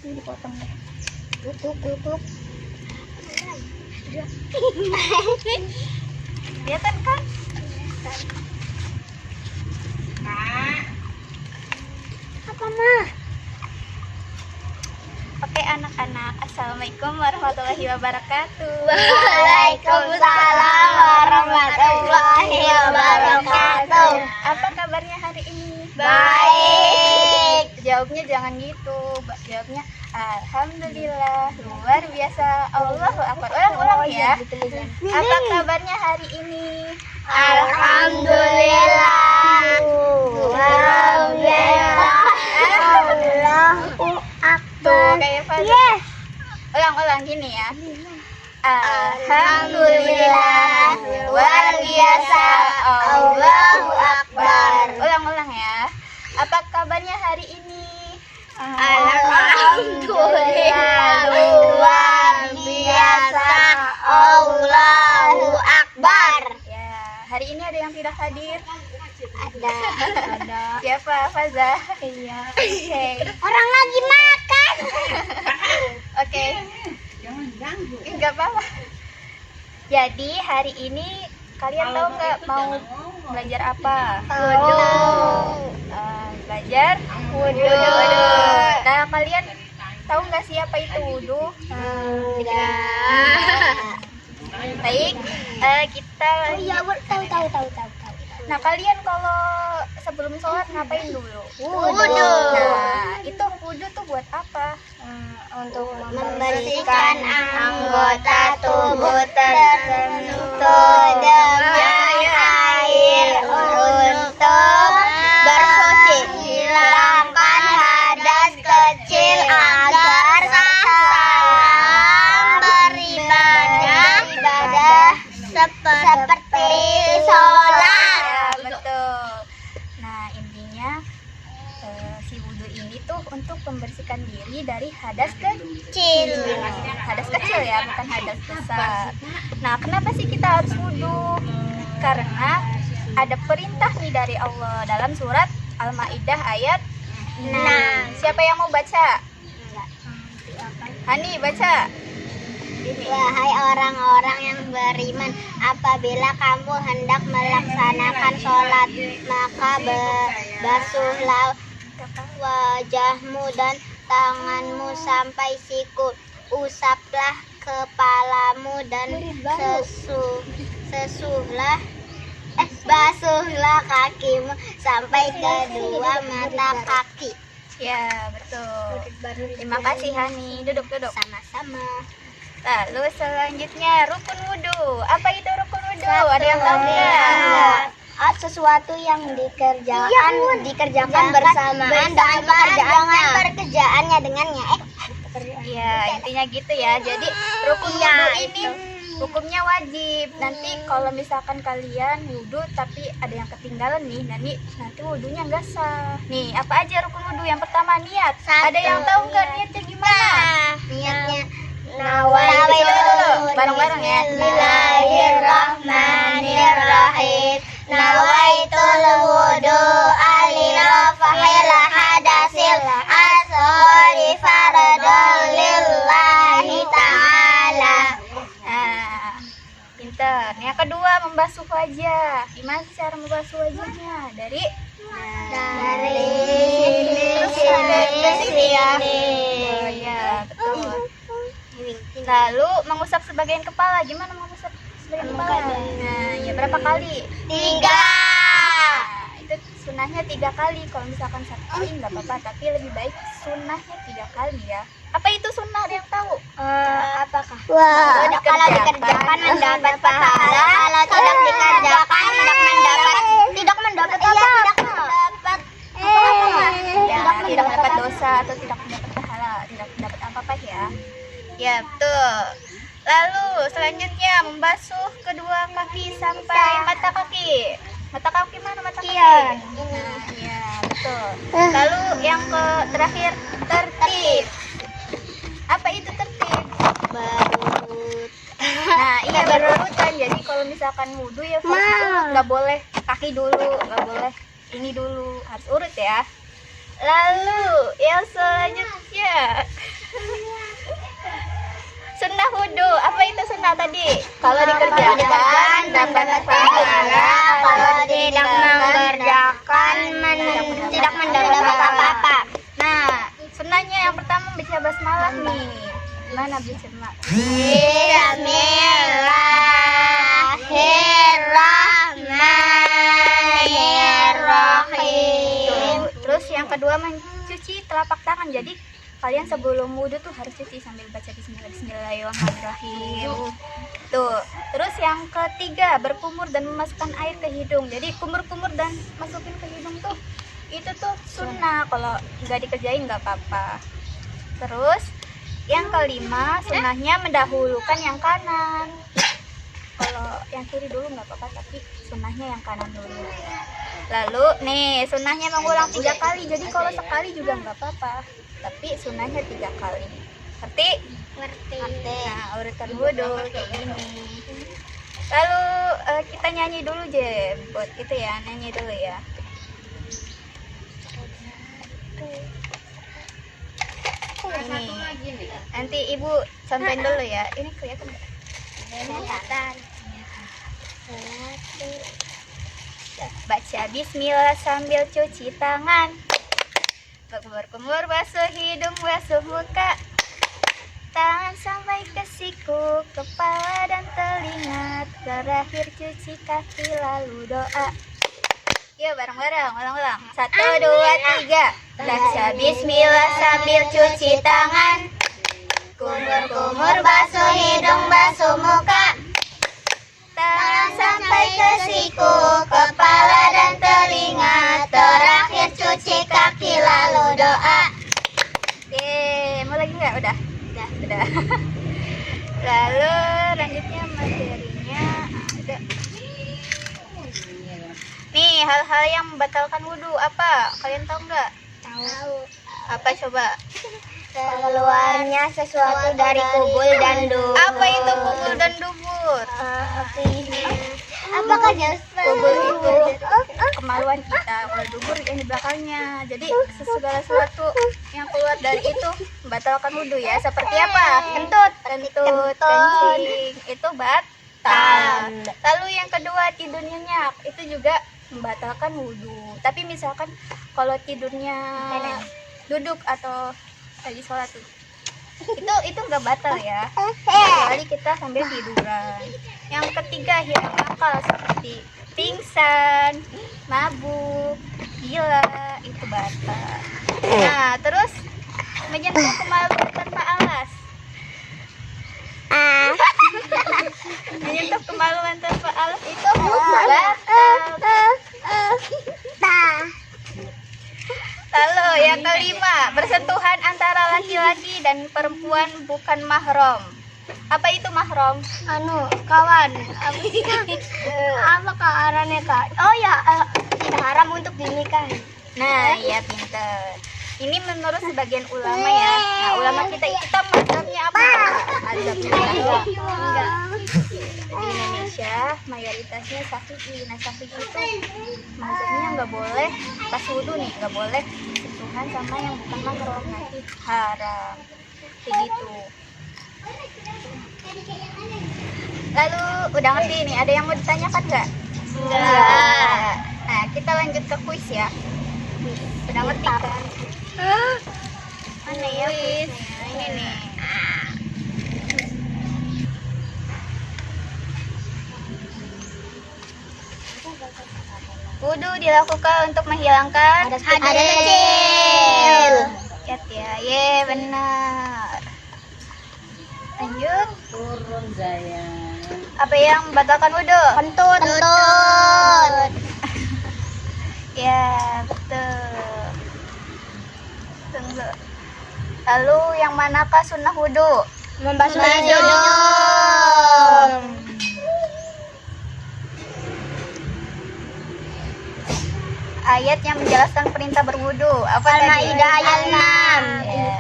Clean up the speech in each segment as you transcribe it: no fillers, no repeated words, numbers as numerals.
sini dipotong deh. Luk. Kelihatan kan? Apa mah? Oke anak-anak, assalamualaikum warahmatullahi wabarakatuh. Waalaikumsalam warahmatullahi wabarakatuh. Apa kabarnya hari ini? Baik. Jawabnya jangan gitu. Jawabnya alhamdulillah, luar biasa, Allahu akbar. Ulang ya. Apa kabarnya hari ini? Alhamdulillah. Luar biasa. Allahu Tuh, akbar. kayak Fadil. Yes. Ulang gini ya. Alhamdulillah, luar biasa, Allahu akbar. Ulang ya. Apa kabarnya hari ini? Alhamdulillah, luar biasa, Allahu akbar. Ya, hari ini ada yang tidak hadir? Ada. Siapa? Faza? Iya. Oke. Orang lagi makan. Oke. Enggak apa-apa. Jadi hari ini kalian tahu nggak mau belajar apa? Belajar wudhu. Nah, kalian tahu nggak siapa itu wudhu? Baik, kita. Iya, tahu. Nah, kalian kalau sebelum sholat ngapain dulu? Wudhu. Nah, itu wudhu tuh buat apa? Untuk membersihkan anggota tubuh tertentu dengan air untuk bersuci, hilangkan hadas kecil agar salam beribadah seperti sholat. Ya, betul. Nah, intinya si wudhu ini tuh untuk membersihkan diri dari hadas kecil. Hadas kecil ya, bukan hadas besar. Nah, kenapa sih kita harus wudhu? Karena ada perintah nih dari Allah dalam surat Al-Maidah ayat 6. Siapa yang mau baca? Hani, baca. Wahai orang-orang yang beriman, apabila kamu hendak melaksanakan sholat, maka basuhlah wajahmu dan tanganmu sampai siku, usaplah kepalamu dan basuhlah kakimu sampai kedua mata kaki. Ya, betul. Terima kasih Hani. Duduk. Sama-sama. Lalu selanjutnya rukun wudhu. Apa itu rukun wudhu? Ada yang tahu nggak? Sesuatu yang dikerjakan bersamaan dengan pekerjaannya dengannya. Ya, intinya gitu ya. Jadi rukun wudhu ini hukumnya wajib. Nanti kalau misalkan kalian wudhu tapi ada yang ketinggalan nih, nanti wudhunya nggak sah. Nih, apa aja rukun wudhu? Yang pertama niat. Ada yang tahu nggak niatnya gimana? Niatnya Dulu. Bareng-bareng ya. Bismillahirrahmanirrahim. Nawaitul wudu'a lirafa'il hadasil asghari fardhan lillahi ta'ala. Nah, pinter. Yang kedua membasuh wajah. Gimana sih cara membasuh wajahnya? Dari sini ya. Oh ya, betul. Lalu mengusap sebagian kepala. Gimana mengusap sebagian kepala? Nah, ya berapa kali? 3. Nah, itu sunnahnya 3 kali. Kalau misalkan 1 kali nggak apa-apa, tapi lebih baik sunnahnya 3 kali ya. Apa itu sunnah? Ada yang tahu? Apakah? Kalau dikerjakan mendapat pahala, kalau tidak dikerjakan tidak mendapat Ya, tidak mendapat dosa atau tidak mendapat pahala, tidak mendapat apa-apa ya. Ya, betul. Lalu selanjutnya membasuh kedua kaki sampai mata kaki. Mata kaki mana mata kaki? Nah, ya, betul. Lalu yang terakhir tertib. Apa itu tertib? Nah, iya berurutan. Jadi kalau misalkan wudhu ya nggak boleh kaki dulu, nggak boleh ini dulu, harus urut ya. Lalu yang selanjutnya sunnah wudhu. Apa itu sunnah tadi? Kalau dikerjakan dapat pahala, kalau tidak mengerjakan tidak mendapat apa-apa. Nah, sunnahnya yang pertama baca basmalah nih. Mana basmalah? Bismillahirrahmanirrahim. Terus yang kedua mencuci telapak tangan. Jadi kalian sebelum wudhu tuh harus cuci sambil baca Bismillahirrahmanirrahim. Tuh. Terus yang ketiga berkumur dan memasukkan air ke hidung. Jadi kumur-kumur dan masukin ke hidung tuh itu tuh sunnah. Kalau nggak dikerjain nggak apa-apa. Terus yang kelima sunnahnya mendahulukan yang kanan. Kalau yang kiri dulu nggak apa-apa, tapi sunnahnya yang kanan dulu. Lalu nih sunnahnya mengulang 3 kali. Jadi kalau sekali juga nggak apa-apa, tapi sunnahnya 3 kali. Ngerti? Ngerti. Nah, urutan wudhu kayak gini. Lalu kita nyanyi dulu Je, buat itu ya, nyanyi dulu ya. Ini nanti ibu contohin dulu ya. Ini kelihatan nggak? Kelihatan. Baca bismillah sambil cuci tangan. Berkumur basuh hidung, basuh muka. Tangan sampai ke siku, kepala dan telinga. Terakhir cuci kaki lalu doa. Yuk bareng-bareng, ulang-ulang. 1, 2, 3. Baca bismillah sambil cuci tangan. Kumur-kumur basuh hidung, basuh muka. Tangan Sampai ke siku, kepala dan telinga. Terakhir cuci kaki lalu doa. Oke, mau lagi nggak? Udah. Lalu lanjutnya materinya ada. Nih hal-hal yang membatalkan wudhu apa? Kalian tahu nggak? Tahu. Apa coba? Keluarnya sesuatu dari kubul dan dubur. Apa itu kubul dan dubur? Apakah Jasper? Kubul itu kemaluan kita, kalau dubur yang di belakangnya. Jadi segala sesuatu yang keluar dari itu membatalkan wudhu ya. Seperti apa? Kentut, kencing, itu batal. Lalu yang kedua tidur nyenyak, itu juga membatalkan wudhu. Tapi misalkan kalau tidurnya duduk atau lagi sholat tuh, itu nggak batal ya, kecuali kita sambil tiduran. Yang ketiga hilang akal seperti pingsan, mabuk, gila, itu batal. Nah terus menyentuh kemaluan tanpa alas. Menyentuh kemaluan tanpa alas itu batal. Lalu yang kelima, bersentuhan antara laki-laki dan perempuan bukan mahram. Apa itu mahram? Kawan. Apakah arahnya Kak? Oh ya, tidak haram untuk dinikahi. Nah, iya pinter. Ini menurut sebagian ulama ya. Nah, ulama kita mazhabnya apa? Mazhabnya enggak. Di Indonesia mayoritasnya Syafi'i. Nah, Syafi'i itu mazhabnya nggak boleh pas wudhu nih, nggak boleh sentuhan sama yang bukan mahram, nanti haram. Kayak gitu. Lalu udah ngerti nih, ada yang mau ditanyakan nggak? Enggak. Nah, kita lanjut ke kuis ya. Udah ngerti kan? Mana ya kuisnya? Ini nih. Wudhu dilakukan untuk menghilangkan hadas kecil. Lihat ya, ye benar. Lanjut. Turun sayang. Apa yang membatalkan wudhu? Kentut. Ya, betul. Tunggu. Lalu yang manakah sunnah wudhu? Membasuh hidung. Ayat yang menjelaskan perintah berwudhu. Apa tadi? Al-Maidah ayat 6. Ya.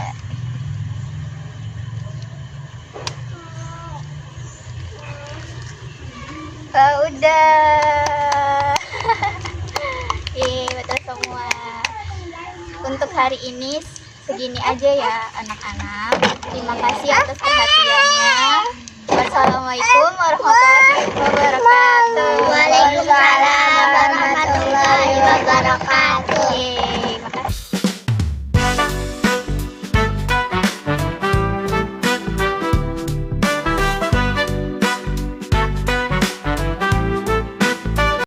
Udah. Betul semua. Untuk hari ini segini aja ya anak-anak. Terima kasih atas perhatiannya. Wassalamualaikum warahmatullahi wabarakatuh.